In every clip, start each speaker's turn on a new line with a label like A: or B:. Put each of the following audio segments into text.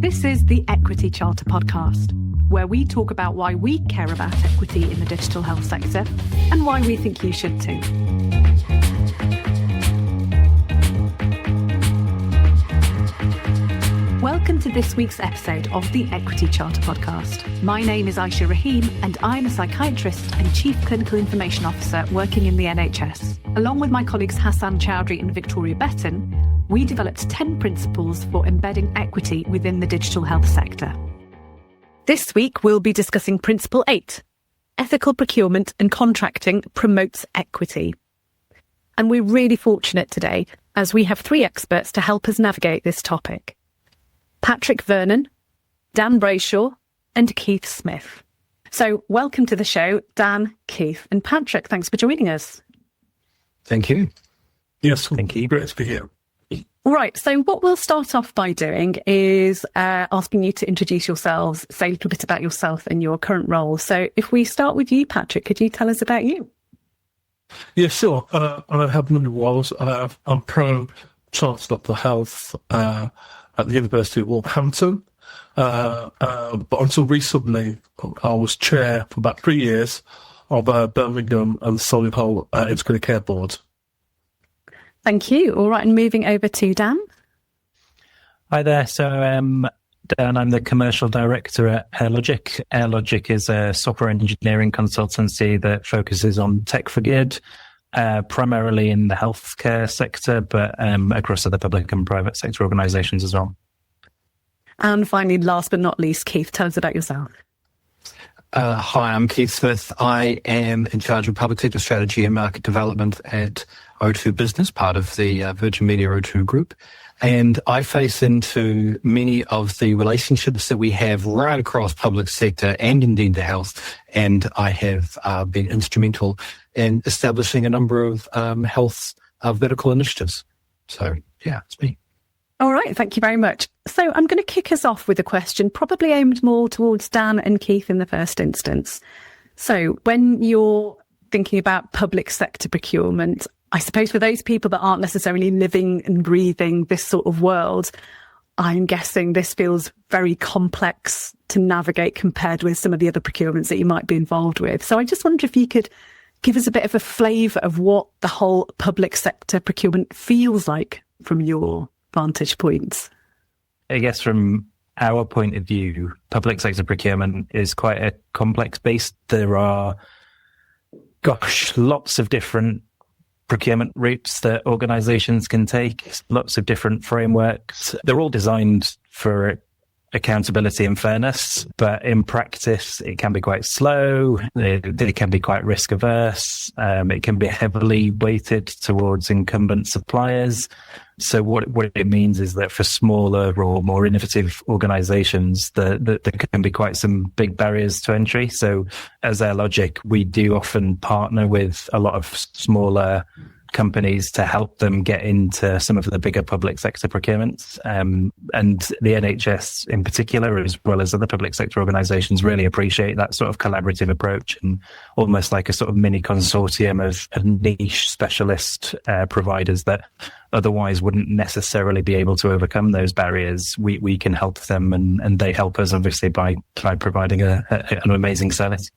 A: This is the Equity Charter podcast, where we talk about why we care about equity in the digital health sector and why we think you should too. Welcome to this week's episode of the Equity Charter podcast. My name is Aisha Rahim and I'm a psychiatrist and Chief Clinical Information Officer working in the NHS. Along with my colleagues Hassan Chowdhury and Victoria Betton, we developed 10 principles for embedding equity within the digital health sector. This week we'll be discussing Principle 8, Ethical Procurement and Contracting Promotes Equity. And we're really fortunate today as we have 3 experts to help us navigate this topic. Patrick Vernon, Dan Brayshaw, and Keith Smith. So welcome to the show, Dan, Keith, and Patrick. Thanks for joining us.
B: Thank you.
C: Yes,
B: thank you.
C: Great to be here.
A: Right, so what we'll start off by doing is asking you to introduce yourselves, say a little bit about yourself and your current role. So if we start with you, Patrick, could you tell us about you?
C: Yeah, sure. I have many roles. I'm Pro-Chancellor for Health at the University of Wolverhampton. But until recently, I was chair for about 3 years of Birmingham and Solihull Integrated Care Board.
A: Thank you. All right, and moving over to Dan.
B: Hi there. So, Dan, I'm the Commercial Director at Aire Logic. Aire Logic is a software engineering consultancy that focuses on tech for good, primarily in the healthcare sector, but across other public and private sector organisations as well.
A: And finally, last but not least, Keith, tell us about yourself.
D: Hi, I'm Keith Smith. I am in charge of public sector strategy and market development at O2 Business, part of the Virgin Media O2 group. And I face into many of the relationships that we have right across public sector and indeed the health. And I have been instrumental in establishing a number of health vertical initiatives. So, yeah, it's me.
A: All right, thank you very much. So I'm going to kick us off with a question probably aimed more towards Dan and Keith in the first instance. So when you're thinking about public sector procurement, I suppose for those people that aren't necessarily living and breathing this sort of world, I'm guessing this feels very complex to navigate compared with some of the other procurements that you might be involved with. So I just wonder if you could give us a bit of a flavour of what the whole public sector procurement feels like from your vantage points.
B: I guess from our point of view, public sector procurement is quite a complex beast. There are, lots of different procurement routes that organisations can take, lots of different frameworks. They're all designed for accountability and fairness, but in practice, it can be quite slow. They can be quite risk averse. It can be heavily weighted towards incumbent suppliers. So what it means is that for smaller or more innovative organisations, there can be quite some big barriers to entry. So as Aire Logic, we do often partner with a lot of smaller companies to help them get into some of the bigger public sector procurements. And the NHS in particular, as well as other public sector organisations, really appreciate that sort of collaborative approach and almost like a sort of mini consortium of niche specialist providers that otherwise wouldn't necessarily be able to overcome those barriers. We can help them and they help us obviously by providing an amazing service.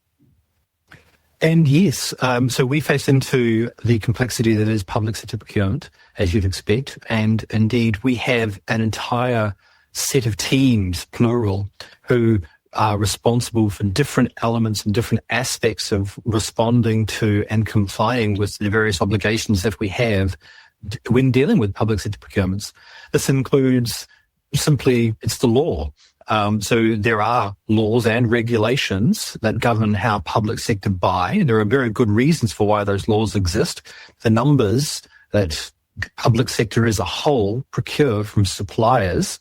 D: And yes, so we face into the complexity that is public sector procurement, as you'd expect. And indeed, we have an entire set of teams, plural, who are responsible for different elements and different aspects of responding to and complying with the various obligations that we have when dealing with public sector procurements. This includes simply, it's the law. So there are laws and regulations that govern how public sector buy, and there are very good reasons for why those laws exist. The numbers that public sector as a whole procure from suppliers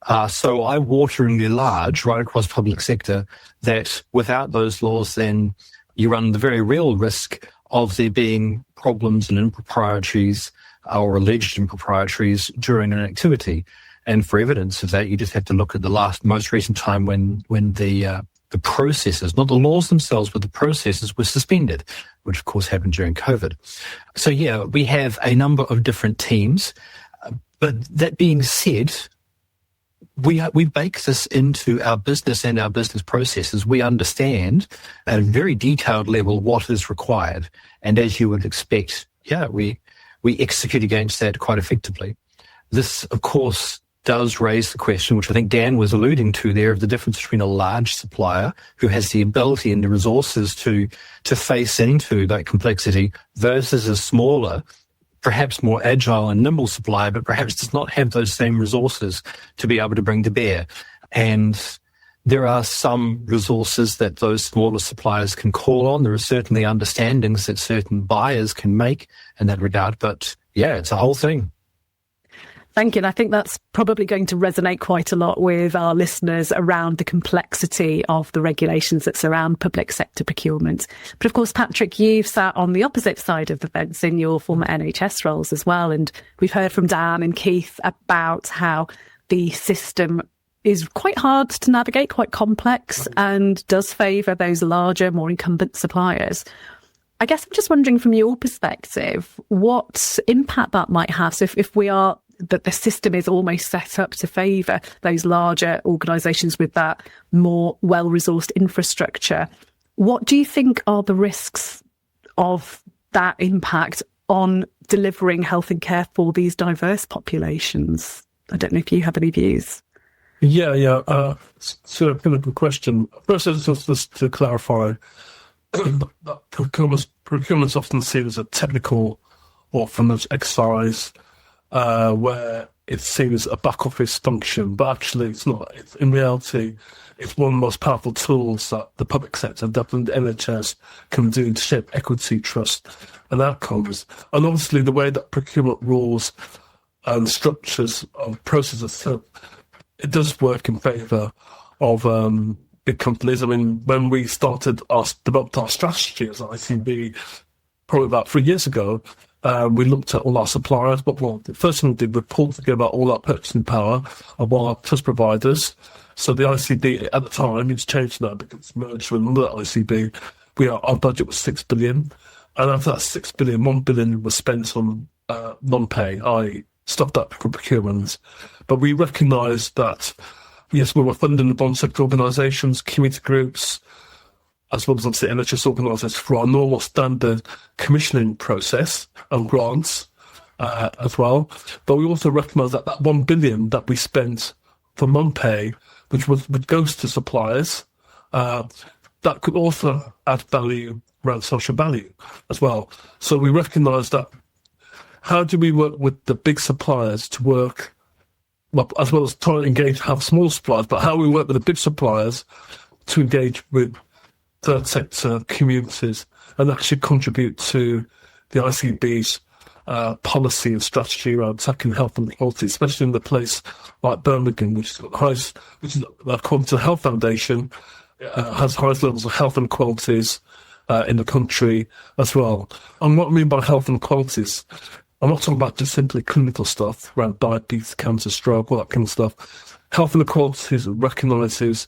D: are so eye-wateringly large right across public sector that without those laws, then you run the very real risk of there being problems and improprieties or alleged improprieties during an activity. And for evidence of that, you just have to look at the most recent time when the processes, not the laws themselves, but the processes were suspended, which of course happened during COVID. So yeah, we have a number of different teams. But that being said, we bake this into our business and our business processes. We understand at a very detailed level what is required. And as you would expect, we execute against that quite effectively. This, of course, does raise the question, which I think Dan was alluding to there, of the difference between a large supplier who has the ability and the resources to face into that complexity versus a smaller, perhaps more agile and nimble supplier, but perhaps does not have those same resources to be able to bring to bear. And there are some resources that those smaller suppliers can call on. There are certainly understandings that certain buyers can make in that regard. But it's a whole thing.
A: Thank you. And I think that's probably going to resonate quite a lot with our listeners around the complexity of the regulations that surround public sector procurement. But of course, Patrick, you've sat on the opposite side of the fence in your former NHS roles as well. And we've heard from Dan and Keith about how the system is quite hard to navigate, quite complex, and does favour those larger, more incumbent suppliers. I guess I'm just wondering from your perspective, what impact that might have. So if we are that the system is almost set up to favour those larger organisations with that more well-resourced infrastructure, what do you think are the risks of that impact on delivering health and care for these diverse populations? I don't know if you have any views.
C: So a good question. First, just to clarify, that procurement's often seen as a technical or finance exercise, where it's seen as a back office function, but actually it's not. In reality, it's one of the most powerful tools that the public sector, definitely the NHS, can do to shape equity, trust and outcomes. And obviously the way that procurement rules and structures of processes, it does work in favour of big companies. I mean, when we developed our strategy as ICB probably about 3 years ago, we looked at all our suppliers, but the first thing we did was pull together all our purchasing power of all our trust providers. So the ICB at the time, it's changed now because it's merged with another ICB. Our budget was 6 billion. And after that 6 billion, 1 billion was spent on non-pay, i.e. stuff that for procurement. But we recognised that, yes, we were funding the bond sector organisations, community groups, as well as obviously NHS organisations for our normal standard commissioning process and grants as well. But we also recognised that 1 billion that we spent for non-pay, which goes to suppliers, that could also add value around social value as well. So we recognised that how do we work with the big suppliers to work, well, as well as trying to have small suppliers, but how we work with the big suppliers to engage with third sector communities and actually contribute to the ICB's policy and strategy around tackling health and quality, especially in the place like Birmingham, which is according to the Health Foundation, has highest levels of health and qualities in the country as well. And what I mean by health and qualities, I'm not talking about just simply clinical stuff around diabetes, cancer, stroke, all that kind of stuff. Health inequalities recognises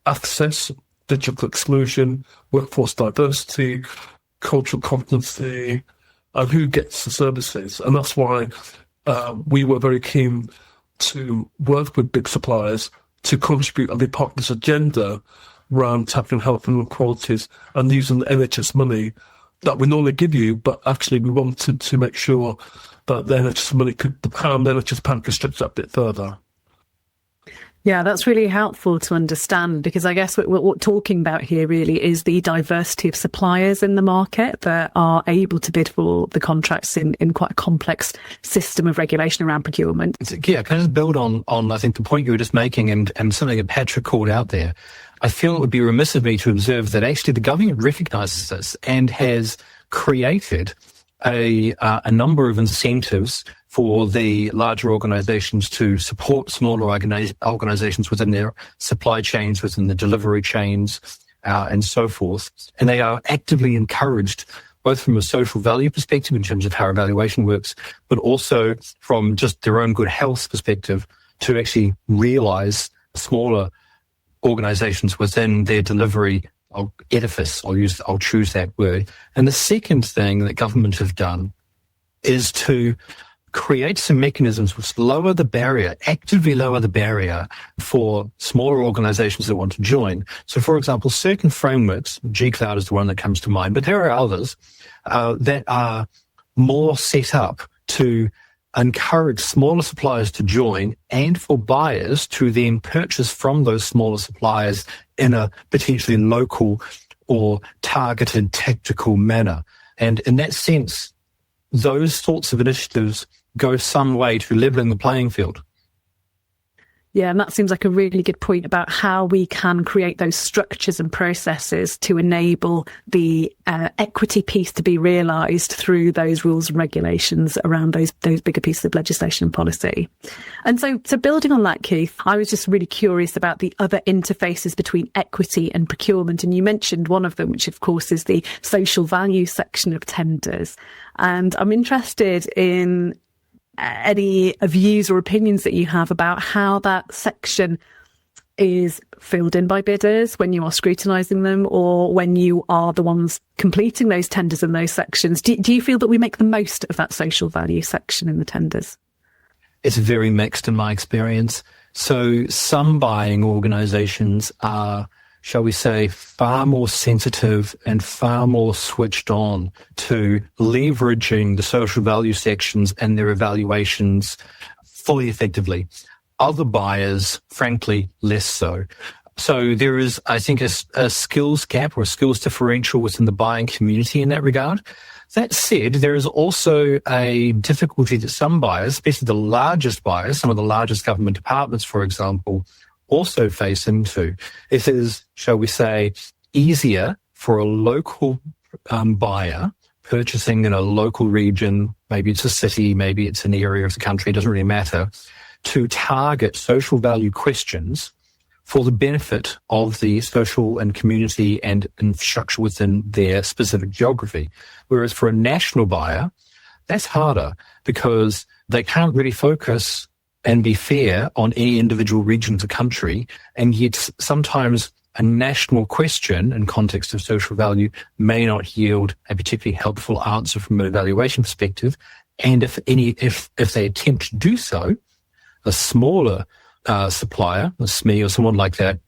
C: access, digital exclusion, workforce diversity, cultural competency, and who gets the services. And that's why we were very keen to work with big suppliers to contribute and be part of this agenda around tackling health inequalities and using the NHS money that we normally give you, but actually we wanted to make sure that the NHS money the NHS pan could stretch that a bit further.
A: Yeah, that's really helpful to understand, because I guess what we're talking about here really is the diversity of suppliers in the market that are able to bid for the contracts in quite a complex system of regulation around procurement.
D: Yeah, can I just build on I think the point you were just making and something that Patrick called out there? I feel it would be remiss of me to observe that actually the government recognises this and has created a number of incentives for the larger organisations to support smaller organisations within their supply chains, within the delivery chains, and so forth. And they are actively encouraged, both from a social value perspective in terms of how evaluation works, but also from just their own good health perspective, to actually realise smaller organisations within their delivery edifice. I'll choose that word. And the second thing that government have done is to create some mechanisms which lower the barrier, actively lower the barrier for smaller organizations that want to join. So, for example, certain frameworks, G-Cloud is the one that comes to mind, but there are others that are more set up to encourage smaller suppliers to join and for buyers to then purchase from those smaller suppliers in a potentially local or targeted tactical manner. And in that sense, those sorts of initiatives go some way to leveling the playing field.
A: Yeah, and that seems like a really good point about how we can create those structures and processes to enable the equity piece to be realised through those rules and regulations around those bigger pieces of legislation and policy. And so building on that, Keith, I was just really curious about the other interfaces between equity and procurement. And you mentioned one of them, which of course is the social value section of tenders. And I'm interested in any views or opinions that you have about how that section is filled in by bidders when you are scrutinising them or when you are the ones completing those tenders in those sections. Do you feel that we make the most of that social value section in the tenders?
D: It's very mixed in my experience. So some buying organisations are, shall we say, far more sensitive and far more switched on to leveraging the social value sections and their evaluations fully effectively. Other buyers, frankly, less so. So there is, I think, a skills gap or a skills differential within the buying community in that regard. That said, there is also a difficulty that some buyers, especially the largest buyers, some of the largest government departments, for example, also face into. It is, shall we say, easier for a local buyer purchasing in a local region, maybe it's a city, maybe it's an area of the country, it doesn't really matter, to target social value questions for the benefit of the social and community and infrastructure within their specific geography. Whereas for a national buyer, that's harder because they can't really focus and be fair on any individual region of the country, and yet sometimes a national question in context of social value may not yield a particularly helpful answer from an evaluation perspective. And if they attempt to do so, a smaller supplier, a SME or someone like that,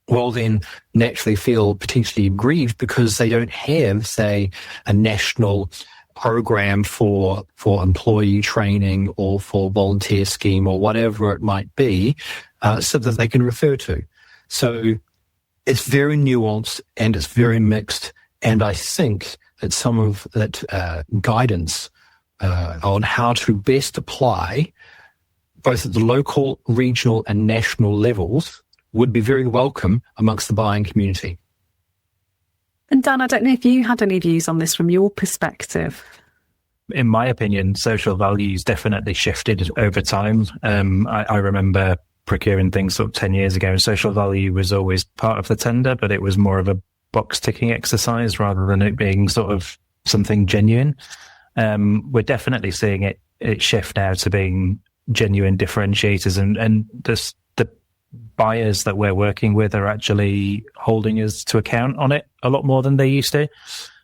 D: will then naturally feel potentially aggrieved because they don't have, say, a national program for employee training or for volunteer scheme or whatever it might be, so that they can refer to. So it's very nuanced and it's very mixed. And I think that some of that guidance on how to best apply both at the local, regional and national levels would be very welcome amongst the buying community.
A: And Dan, I don't know if you had any views on this from your perspective.
B: In my opinion, social values definitely shifted over time. I remember procuring things sort of 10 years ago, and social value was always part of the tender, but it was more of a box ticking exercise rather than it being sort of something genuine. We're definitely seeing it shift now to being genuine differentiators, and the buyers that we're working with are actually holding us to account on it a lot more than they used to.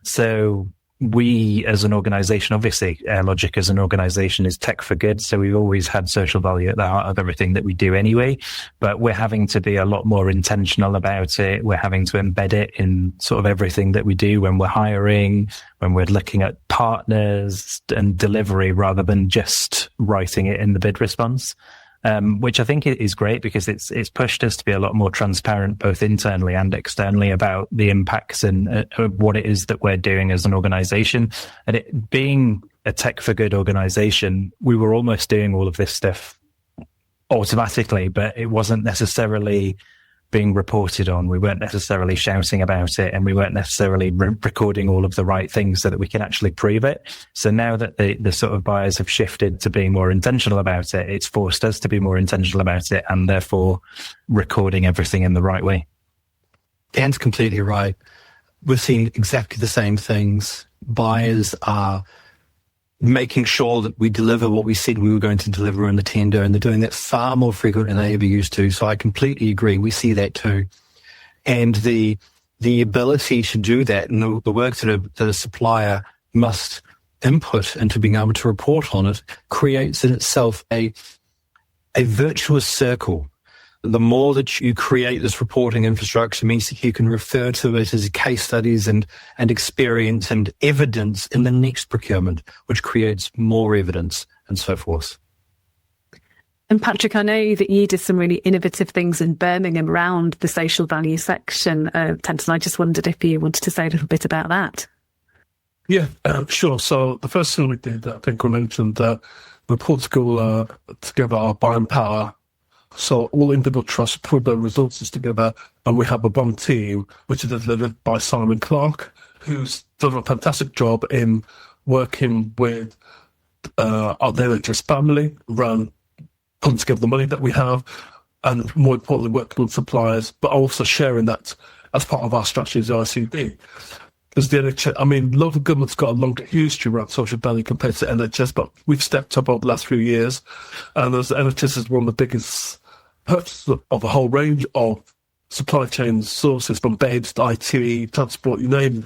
B: So we as an organisation, obviously Aire Logic as an organisation is tech for good, so we've always had social value at the heart of everything that we do anyway, but we're having to be a lot more intentional about it. We're having to embed it in sort of everything that we do when we're hiring, when we're looking at partners and delivery, rather than just writing it in the bid response. Which I think is great because it's pushed us to be a lot more transparent, both internally and externally, about the impacts and what it is that we're doing as an organisation. And it being a tech for good organisation, we were almost doing all of this stuff automatically, but it wasn't necessarily being reported on. We weren't necessarily shouting about it, and we weren't necessarily recording all of the right things so that we can actually prove it. So now that the sort of buyers have shifted to being more intentional about it, it's forced us to be more intentional about it, and therefore recording everything in the right way.
D: Dan's completely right. We're seeing exactly the same things. Buyers are making sure that we deliver what we said we were going to deliver in the tender, and they're doing that far more frequently than they ever used to. So I completely agree. We see that too. And the ability to do that and the work that a supplier must input into being able to report on it creates in itself a virtuous circle. The more that you create this reporting infrastructure means that you can refer to it as case studies and experience and evidence in the next procurement, which creates more evidence and so forth.
A: And Patrick, I know that you did some really innovative things in Birmingham around the social value section of Tenton. I just wondered if you wanted to say a little bit about that.
C: Yeah, sure. So the first thing we did, I think we mentioned that we pulled together our buying power. So all individual trusts put their resources together, and we have a one team, which is delivered by Simon Clark, who's done a fantastic job in working with our NHS family around putting together the money that we have, and more importantly, working with suppliers, but also sharing that as part of our strategy as ICB. Because the NHS, local government's got a longer history around social value compared to NHS, but we've stepped up over the last few years, and as the NHS is one of the biggest purchasers of a whole range of supply chain sources, from beds to IT, transport, you name it,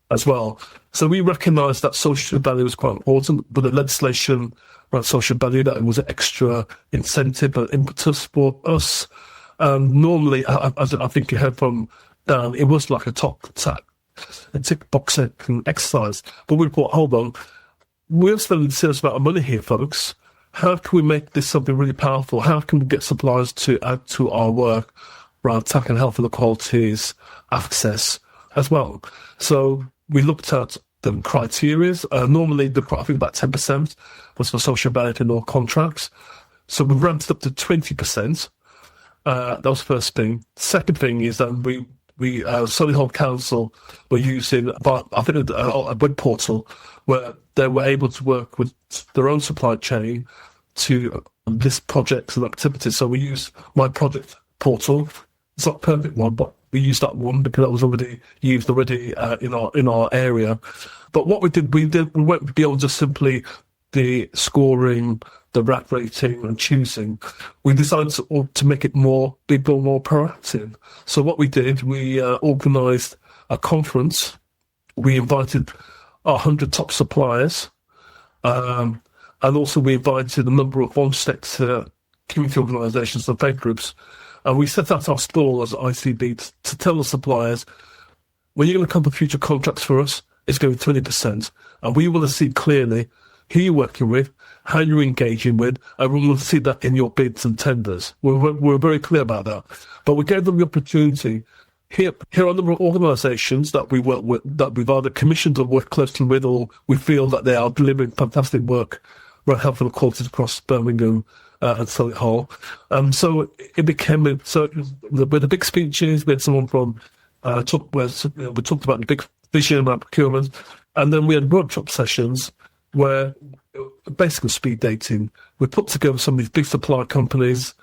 C: as well. So we recognise that social value is quite important, but the legislation around social value, that it was an extra incentive and impetus for us. Normally, as I think you heard from Dan, it was like a tick box exercise. But we thought, hold on, we're spending a serious amount of money here, folks. How can we make this something really powerful? How can we get suppliers to add to our work around tackling health inequalities, access as well? So we looked at the criteria. Normally, I think about 10% was for social value in all contracts. So we ramped it up to 20%. That was the first thing. Second thing is that we Solihull Council were using, I think, a web portal where they were able to work with their own supply chain to list projects and activities. So we use My Project portal. It's not a perfect one, but we used that one because that was already used in our area. But what we went beyond just simply the scoring, the rack rating and choosing. We decided to make it more proactive. So what we did, we organised a conference. We invited 100 top suppliers, and also we invited a number of one-sector community organisations and faith groups. And we set out our stall as ICB to tell the suppliers, when you're going to come for future contracts for us, it's going to be 20%. And we want to see clearly who you're working with, how you're engaging with, and we will see that in your bids and tenders. We're very clear about that. But we gave them the opportunity. Here are a number of organisations that we work with, that we've either commissioned or worked closely with, or we feel that they are delivering fantastic work around health and equality across Birmingham and Solihull. So it became, with the big speeches, we had someone from, we talked about the big vision about procurement, and then we had workshop sessions where basically speed dating. We put together some of these big supply companies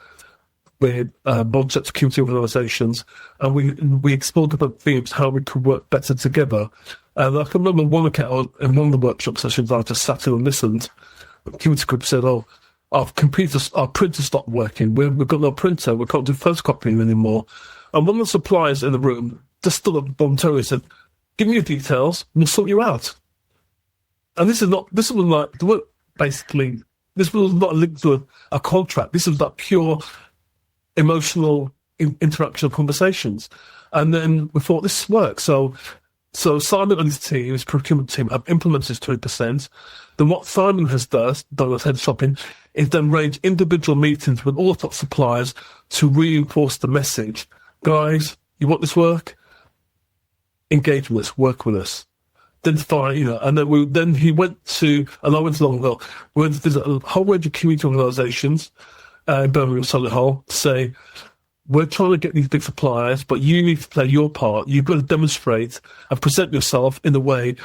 C: with non-sector community organisations, and we explored different themes, how we could work better together. And I can remember in one of the workshop sessions, I just sat in and listened. The community group said, our printer stopped working. We've got no printer. We can't do photocopying anymore. And one of the suppliers in the room just stood up voluntarily and said, give me your details, and we'll sort you out. And this was not linked to a contract. This was that pure emotional interaction conversations. And then we thought, this works. So Simon and his team, his procurement team, have implemented this 20%. Then what Simon has done as head of shopping, is then arrange individual meetings with all the top suppliers to reinforce the message. Guys, you want this work? Engage with us, work with us. And then he went to, and I went along, we went to visit a whole range of community organisations in Birmingham and Solihull to say, we're trying to get these big suppliers, but you need to play your part. You've got to demonstrate and present yourself in a way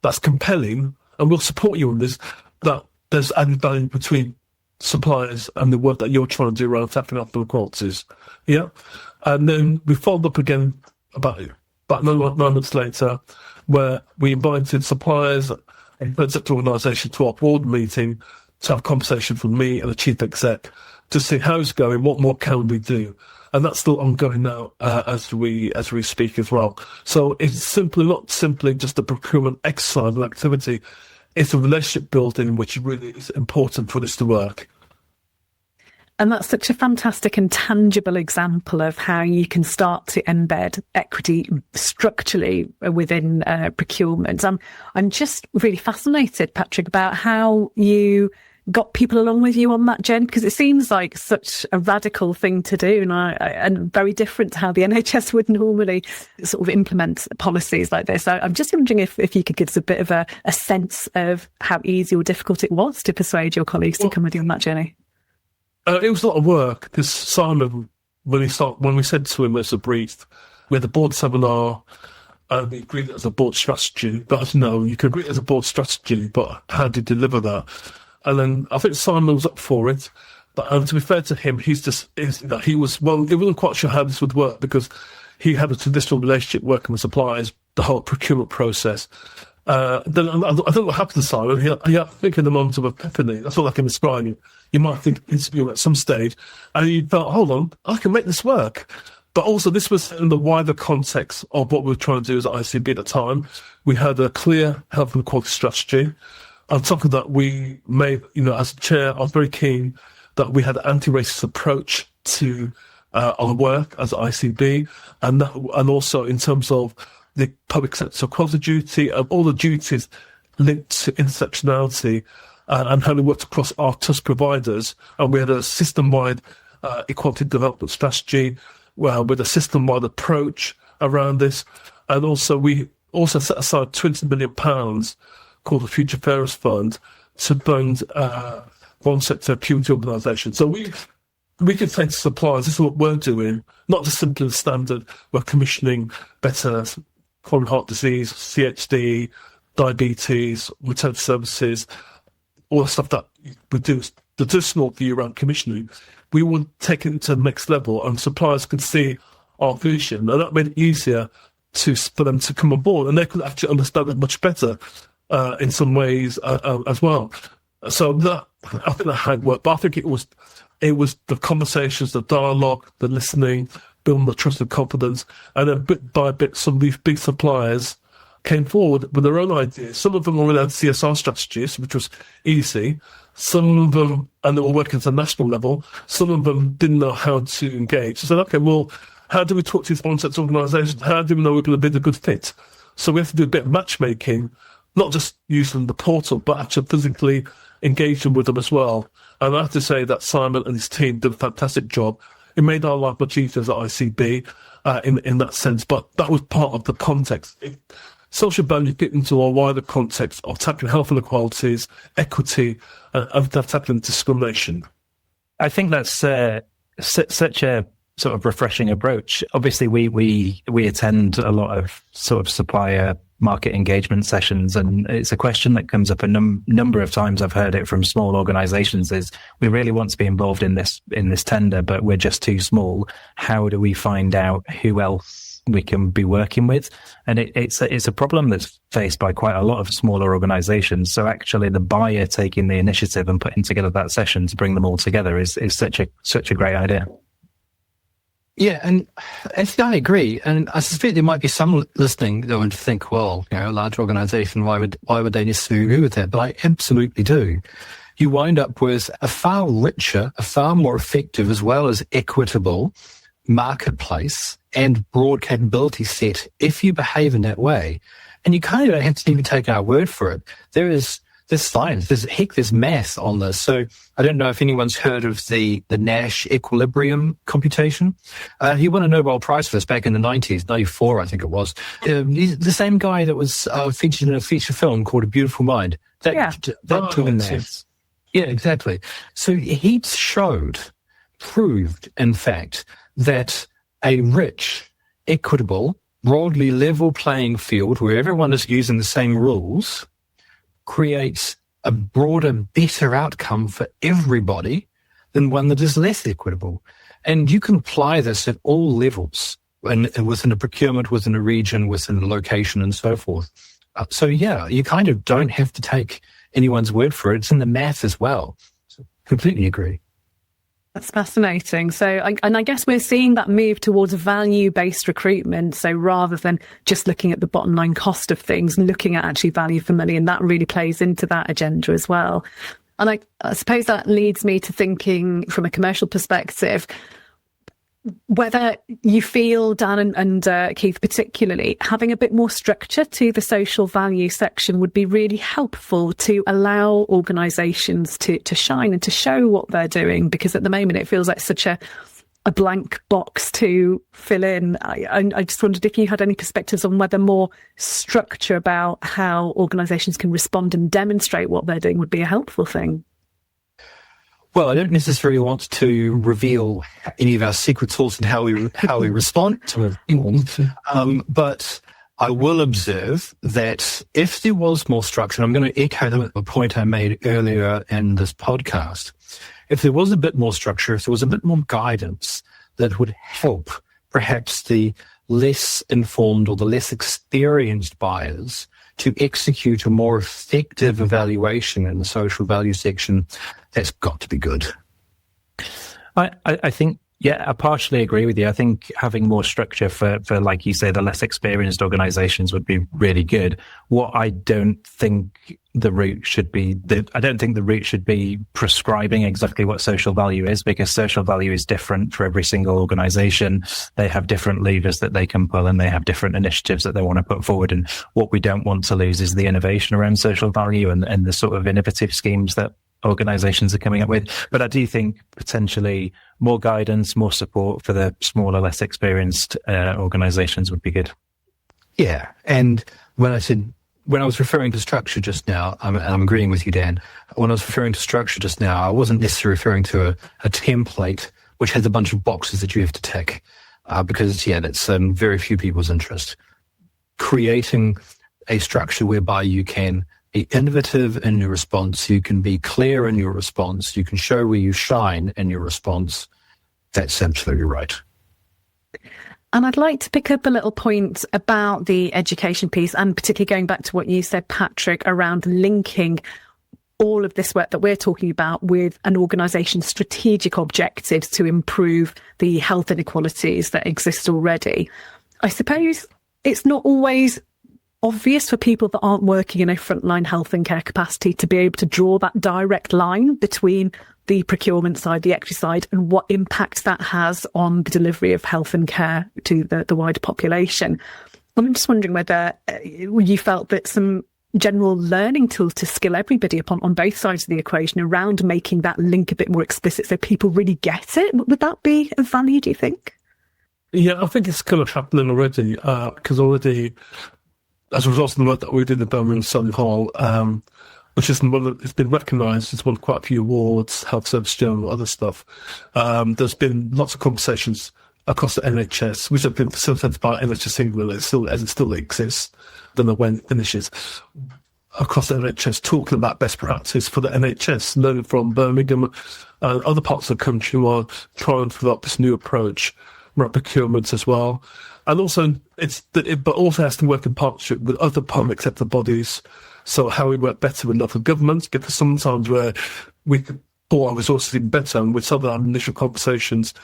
C: that's compelling, and we'll support you on this, that there's added value between suppliers and the work that you're trying to do around tackling up inequalities. Yeah. And then we followed up again about 9 months later, where we invited suppliers and third sector organisations to our board meeting to have a conversation with me and the chief exec to see how it's going, what more can we do. And that's still ongoing now as we speak as well. So it's not simply just a procurement exercise and activity. it's a relationship building which really is important for this to work.
A: And that's such a fantastic and tangible example of how you can start to embed equity structurally within procurement. I'm just really fascinated, Patrick, about how you got people along with you on that journey, because it seems like such a radical thing to do and very different to how the NHS would normally sort of implement policies like this. I'm just wondering if you could give us a bit of a sense of how easy or difficult it was to persuade your colleagues to come with you on that journey.
C: It was a lot of work, because Simon, when we said to him as a brief, we had a board seminar, and we agreed as a board strategy. But no, you can agree as a board strategy, but how do you deliver that? And then I think Simon was up for it. But to be fair to him, he wasn't quite sure how this would work, because he had a traditional relationship working with suppliers, the whole procurement process. Then I don't know what happened to Simon. He had, I think, in the moment of epiphany, that's all I can describe you. You might think interview at some stage, and he felt, hold on, I can make this work. But also, this was in the wider context of what we were trying to do as ICB at the time. We had a clear health and quality strategy. On top of that, we made, as chair, I was very keen that we had an anti-racist approach to our work as ICB, and also in terms of the public sector quality duty and all the duties linked to intersectionality and how we worked across our trust providers. And we had a system-wide equality development strategy with a system-wide approach around this. And also we also set aside £20 million called the Future Fairers Fund to fund one sector community organisation. So we can say to suppliers, this is what we're doing, not just simply the standard, we're commissioning better coronary heart disease, CHD, diabetes, alternative services, all the stuff that we do, the traditional view around commissioning. We would take it to the next level, and suppliers could see our vision, and that made it easier for them to come on board, and they could actually understand it much better in some ways as well. So I think that had worked, but I think it was the conversations, the dialogue, the listening, building the trust and confidence, and then bit by bit, some of these big suppliers came forward with their own ideas. Some of them already had CSR strategies, which was easy. Some of them, and they were working at a national level, some of them didn't know how to engage. So I said, okay, well, how do we talk to these foreign sector organisations? How do we know we're going to be a good fit? So we have to do a bit of matchmaking, not just using the portal, but actually physically engaging with them as well. And I have to say that Simon and his team did a fantastic job. It made our life much easier as at ICB in that sense, but that was part of the context. Social value fit into a wider context of tackling health inequalities, equity, and tackling discrimination.
B: I think that's such a sort of refreshing approach. Obviously, we attend a lot of sort of supplier market engagement sessions, and it's a question that comes up a number of times. I've heard it from small organisations: is we really want to be involved in this tender, but we're just too small. How do we find out who else we can be working with? And it's a problem that's faced by quite a lot of smaller organisations. So actually, the buyer taking the initiative and putting together that session to bring them all together is such a great idea.
D: Yeah, and actually I agree. And I suspect there might be some listening that would think, well, a large organisation, why would they necessarily agree with that? But I absolutely do. You wind up with a far richer, a far more effective, as well as equitable marketplace and broad capability set if you behave in that way. And you kind of don't have to even take our word for it. There's science, there's math on this. So I don't know if anyone's heard of the Nash equilibrium computation. He won a Nobel Prize for this back in the 90s, 94, I think it was. He's the same guy that was featured in a feature film called A Beautiful Mind. That took in maths. Yeah, exactly. So he proved, in fact, that a rich, equitable, broadly level playing field where everyone is using the same rules creates a broader, better outcome for everybody than one that is less equitable. And you can apply this at all levels, and within a procurement, within a region, within a location, and so forth. So yeah, you kind of don't have to take anyone's word for it. It's in the math as well. So completely agree.
A: That's fascinating. So, I guess we're seeing that move towards value-based recruitment. So rather than just looking at the bottom line cost of things, looking at actually value for money, and that really plays into that agenda as well. And I suppose that leads me to thinking from a commercial perspective, whether you feel, Dan and Keith particularly, having a bit more structure to the social value section would be really helpful to allow organisations to shine and to show what they're doing, because at the moment it feels like such a blank box to fill in. I just wondered if you had any perspectives on whether more structure about how organisations can respond and demonstrate what they're doing would be a helpful thing.
D: Well, I don't necessarily want to reveal any of our secret sauce and how we respond to it. But I will observe that if there was more structure, and I'm going to echo the point I made earlier in this podcast, if there was a bit more structure, if there was a bit more guidance that would help perhaps the less informed or the less experienced buyers to execute a more effective evaluation in the social value section, that's got to be good.
B: I think, yeah, I partially agree with you. I think having more structure for, like you say, the less experienced organisations would be really good. What I don't think the route should be, I don't think the route should be prescribing exactly what social value is, because social value is different for every single organisation. They have different levers that they can pull, and they have different initiatives that they want to put forward. And what we don't want to lose is the innovation around social value and the sort of innovative schemes that organisations are coming up with. But I do think potentially more guidance, more support for the smaller, less experienced organisations would be good.
D: Yeah, and when I was referring to structure just now, I'm agreeing with you, Dan. When I was referring to structure just now, I wasn't necessarily referring to a template which has a bunch of boxes that you have to tick, because that's very few people's interest. Creating a structure whereby you can be innovative in your response, you can be clear in your response, you can show where you shine in your response. That's absolutely right.
A: And I'd like to pick up a little point about the education piece, and particularly going back to what you said, Patrick, around linking all of this work that we're talking about with an organisation's strategic objectives to improve the health inequalities that exist already. I suppose it's not always obvious for people that aren't working in a frontline health and care capacity to be able to draw that direct line between the procurement side, the equity side, and what impact that has on the delivery of health and care to the wider population. I'm just wondering whether you felt that some general learning tools to skill everybody on both sides of the equation around making that link a bit more explicit so people really get it. Would that be of value, do you think?
C: Yeah, I think it's kind of happening already, because already, as a result of the work that we did in Birmingham and Solihull, which is it's been recognised, it's won quite a few awards, Health Service Journal, other stuff. There's been lots of conversations across the NHS, which have been facilitated by NHS England, as it still exists. Don't know when it finishes. Across the NHS, talking about best practice for the NHS, learning from Birmingham and other parts of the country who are trying to develop this new approach around procurement as well. And also, but also has to work in partnership with other public sector bodies. So how we work better with local governments, because sometimes where we could pour our resources in better, and with some of our initial conversations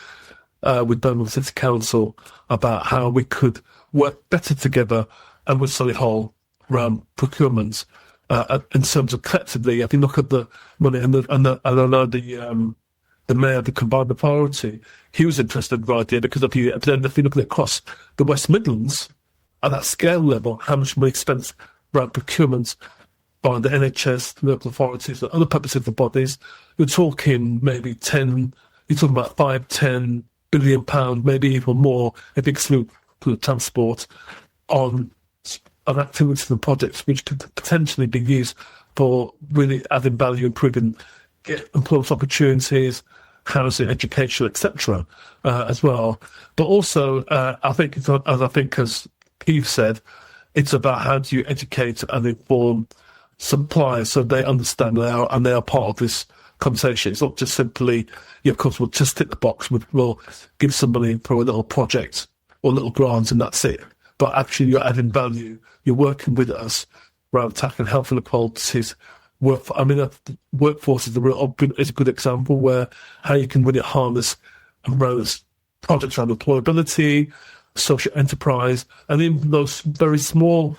C: with Birmingham City Council about how we could work better together, and with Solihull around procurement in terms of collectively. If you look at the money and I know the mayor of the combined authority, he was interested in the idea, because if you look at it across the West Midlands at that scale level, how much money spent around procurement by the NHS, the local authorities, and other public sector bodies, you're talking maybe you're talking about £5-10 billion, maybe even more, if you exclude transport, on activities and projects which could potentially be used for really adding value, improving employment opportunities, housing, education, etc. As well. But also, as Keith said, it's about how do you educate and inform suppliers so they understand they are part of this conversation. It's not just simply, of course, we'll just tick the box, we'll give somebody for a little project or little grant and that's it. But actually you're adding value, you're working with us around tackling health inequalities workforce is a good example where how you can really harness around projects around employability, social enterprise, and even those very small,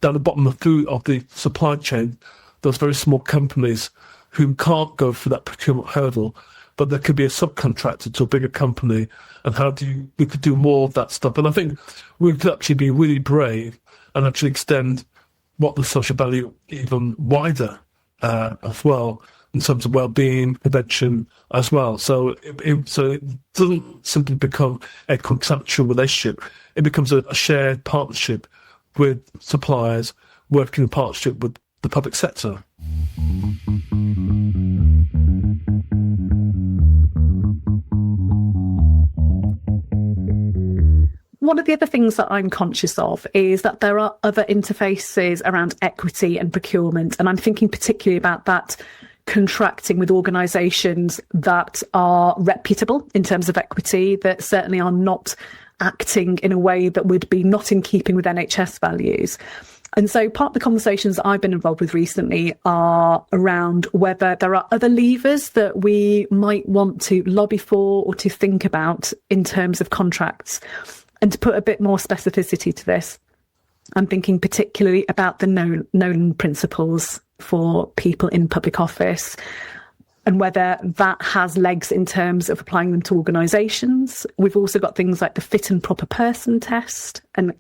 C: down the bottom of the supply chain, those very small companies who can't go through that procurement hurdle, but there could be a subcontractor to a bigger company, and we could do more of that stuff. And I think we could actually be really brave and actually extend what the social value even wider as well, in terms of well-being, prevention as well. So it doesn't simply become a contractual relationship. It becomes a shared partnership with suppliers, working in partnership with the public sector.
A: One of the other things that I'm conscious of is that there are other interfaces around equity and procurement, and I'm thinking particularly about that contracting with organisations that are reputable in terms of equity, that certainly are not acting in a way that would be not in keeping with NHS values. And so part of the conversations that I've been involved with recently are around whether there are other levers that we might want to lobby for or to think about in terms of contracts. And to put a bit more specificity to this, I'm thinking particularly about the Nolan principles for people in public office, and whether that has legs in terms of applying them to organisations. We've also got things like the fit and proper person test. And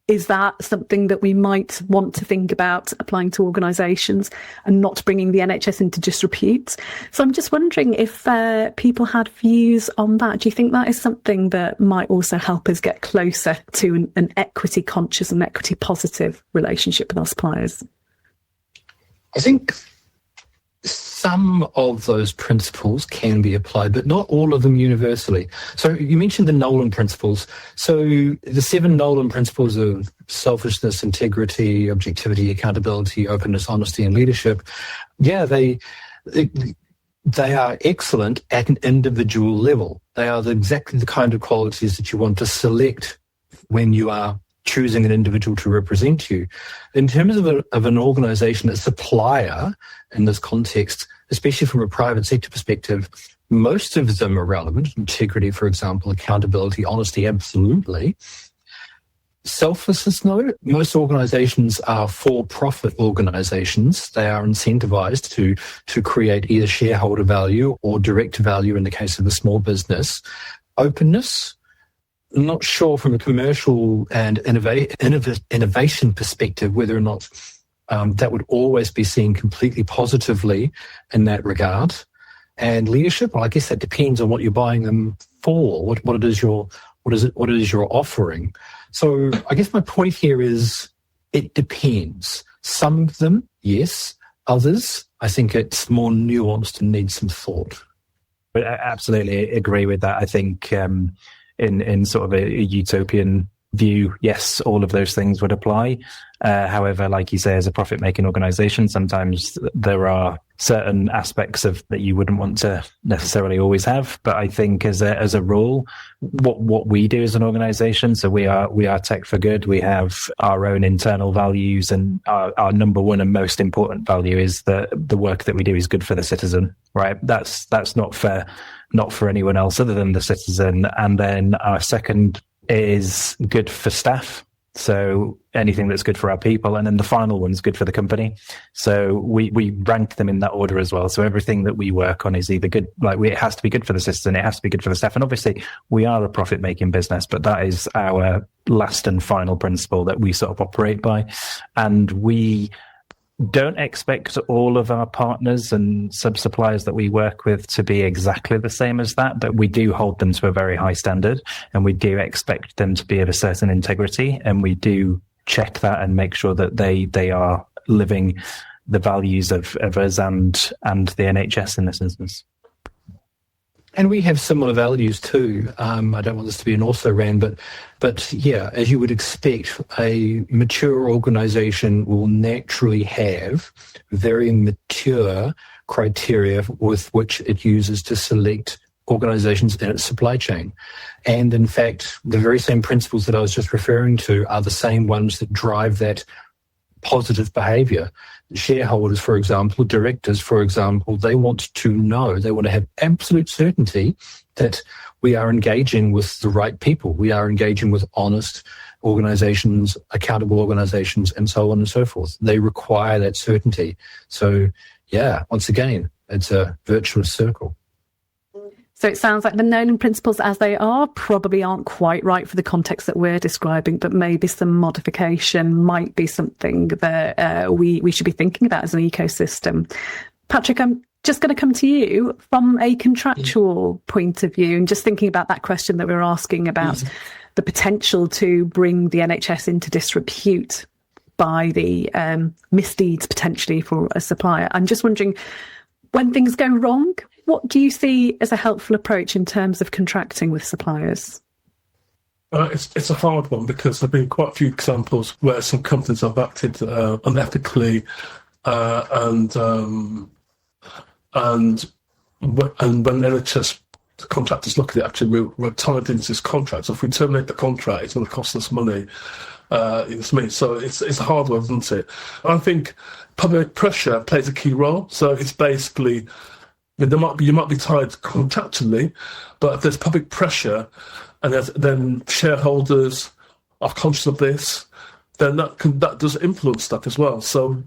A: is that something that we might want to think about applying to organisations and not bringing the NHS into disrepute? So I'm just wondering if people had views on that. Do you think that is something that might also help us get closer to an equity conscious and equity positive relationship with our suppliers?
D: I think some of those principles can be applied, but not all of them universally. So you mentioned the Nolan principles. So the 7 Nolan principles of selfishness, integrity, objectivity, accountability, openness, honesty, and leadership. Yeah, they are excellent at an individual level. They are exactly the kind of qualities that you want to select when you are choosing an individual to represent you. In terms of an organisation, a supplier in this context, especially from a private sector perspective, most of them are relevant. Integrity, for example, accountability, honesty, absolutely. Selflessness, no. Most organisations are for-profit organisations. They are incentivised to create either shareholder value or direct value in the case of a small business. Openness, I'm not sure from a commercial and innovation perspective whether or not that would always be seen completely positively in that regard. And leadership, well, I guess that depends on what you're buying them for. What it is you're offering. So I guess my point here is it depends. Some of them, yes. Others, I think it's more nuanced and needs some thought.
B: I absolutely agree with that. I think in sort of a utopian view, yes, all of those things would apply. However, like you say, as a profit-making organisation, sometimes there are certain aspects of that you wouldn't want to necessarily always have. But I think as a rule, what we do as an organisation, so we are Tech for Good. We have our own internal values, and our number one and most important value is that the work that we do is good for the citizen. Right? That's not for anyone else other than the citizen. And then our second is good for staff. So anything that's good for our people. And then the final one's good for the company. So we rank them in that order as well. So everything that we work on is either good, it has to be good for the citizen, it has to be good for the staff. And obviously we are a profit-making business, but that is our last and final principle that we sort of operate by. And we don't expect all of our partners and sub-suppliers that we work with to be exactly the same as that, but we do hold them to a very high standard, and we do expect them to be of a certain integrity, and we do check that and make sure that they are living the values of us and the NHS in this instance.
D: And we have similar values too. I don't want this to be an also-ran, but yeah, as you would expect, a mature organisation will naturally have very mature criteria with which it uses to select organisations in its supply chain. And in fact, the very same principles that I was just referring to are the same ones that drive that positive behaviour. Shareholders, for example, directors, for example, they want to know, they want to have absolute certainty that we are engaging with the right people. We are engaging with honest organisations, accountable organisations, and so on and so forth. They require that certainty. So, yeah, once again, it's a virtuous circle.
A: So it sounds like the known principles as they are probably aren't quite right for the context that we're describing, but maybe some modification might be something that we should be thinking about as an ecosystem. Patrick, I'm just going to come to you from a contractual point of view, and just thinking about that question that we were asking about the potential to bring the NHS into disrepute by the misdeeds potentially for a supplier. I'm just wondering, when things go wrong, what do you see as a helpful approach in terms of contracting with suppliers?
C: It's a hard one, because there have been quite a few examples where some companies have acted unethically, and when NHS contractors look at it, actually we're tied into this contract. So if we terminate the contract, it's going to cost us money. So it's a hard one, isn't it? I think public pressure plays a key role. So it's basically, you might be tied contractually, but if there's public pressure and then shareholders are conscious of this, then that does influence stuff as well. So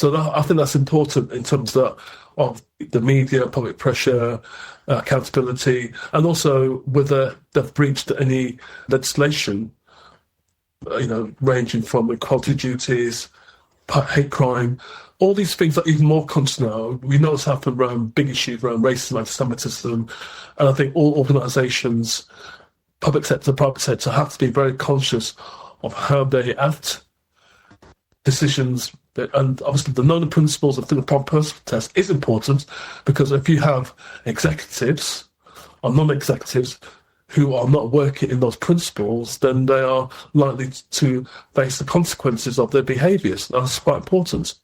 C: I think that's important in terms of the media, public pressure, accountability, and also whether they've breached any legislation, ranging from equality duties, hate crime, all these things are even more conscious now. We know what's happened around big issues around racism, anti-Semitism, and I think all organisations, public sector, private sector, have to be very conscious of how they act, decisions, and obviously the known principles of the proper person test is important, because if you have executives or non-executives who are not working in those principles, then they are likely to face the consequences of their behaviours. That's quite important.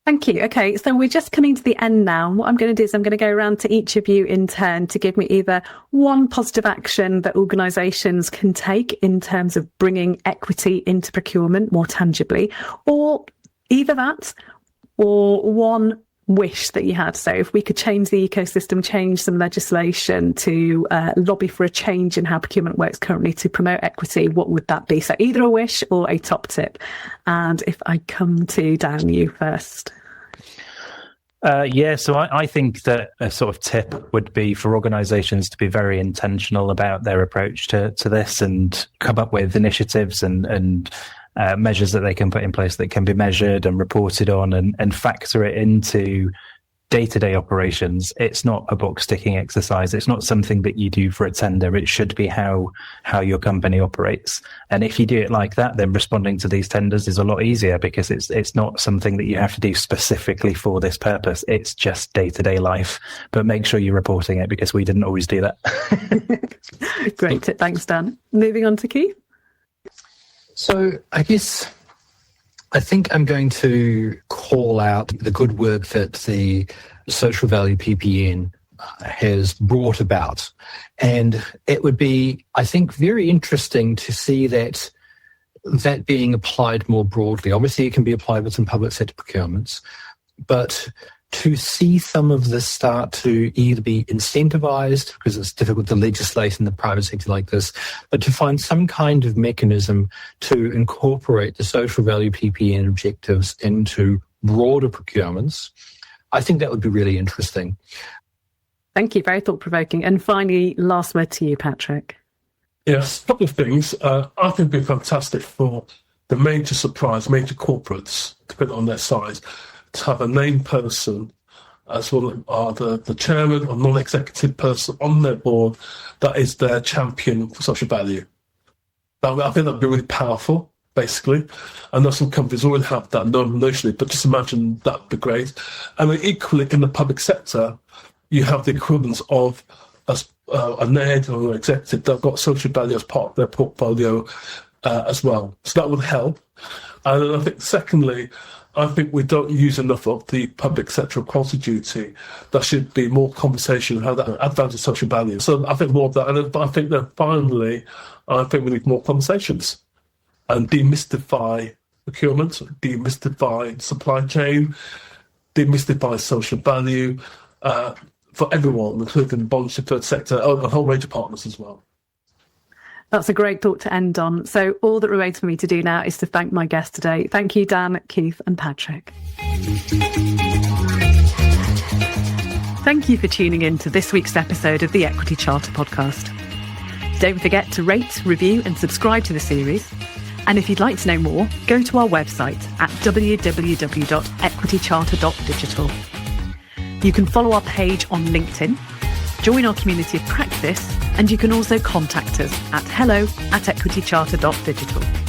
A: Thank you. Okay, so we're just coming to the end now. What I'm going to do is I'm going to go around to each of you in turn to give me either one positive action that organisations can take in terms of bringing equity into procurement more tangibly, or either that, or one wish that you had. So if we could change the ecosystem, change some legislation to lobby for a change in how procurement works currently to promote equity, what would that be? So either a wish or a top tip. And if I come to Dan, you first.
B: So I think that a sort of tip would be for organisations to be very intentional about their approach to this, and come up with initiatives and measures that they can put in place that can be measured and reported on, and factor it into day-to-day operations. It's not a box-ticking exercise. It's not something that you do for a tender. It should be how your company operates. And if you do it like that, then responding to these tenders is a lot easier, because it's not something that you have to do specifically for this purpose. It's just day-to-day life. But make sure you're reporting it, because we didn't always do that.
A: Great tip. Thanks, Dan. Moving on to Keith.
D: So I think I'm going to call out the good work that the Social Value PPN has brought about. And it would be, I think, very interesting to see that being applied more broadly. Obviously, it can be applied with some public sector procurements, but to see some of this start to either be incentivised, because it's difficult to legislate in the private sector like this, but to find some kind of mechanism to incorporate the social value PPN objectives into broader procurements, I think that would be really interesting.
A: Thank you. Very thought-provoking. And finally, last word to you, Patrick.
C: Yes, a couple of things. I think it would be fantastic for the major suppliers, major corporates, depending on their size, to have a named person, as well as the chairman or non-executive person on their board that is their champion for social value. Now, I think that would be really powerful, basically. I know some companies already have that notionally, but just imagine that would be great. And then equally, in the public sector, you have the equivalent of a NED or an executive that have got social value as part of their portfolio as well. So that would help. And then I think, secondly, I think we don't use enough of the public sector equality duty. There should be more conversation on how that advances social value. So I think more of that. And I think that finally, I think we need more conversations and demystify procurement, demystify supply chain, demystify social value for everyone, including the voluntary third sector, a whole range of partners as well.
A: That's a great thought to end on. So all that remains for me to do now is to thank my guests today. Thank you, Dan, Keith and Patrick. Thank you for tuning in to this week's episode of the Equity Charter podcast. Don't forget to rate, review and subscribe to the series. And if you'd like to know more, go to our website at www.equitycharter.digital. You can follow our page on LinkedIn, join our community of practice, and you can also contact us at hello@equitycharter.digital.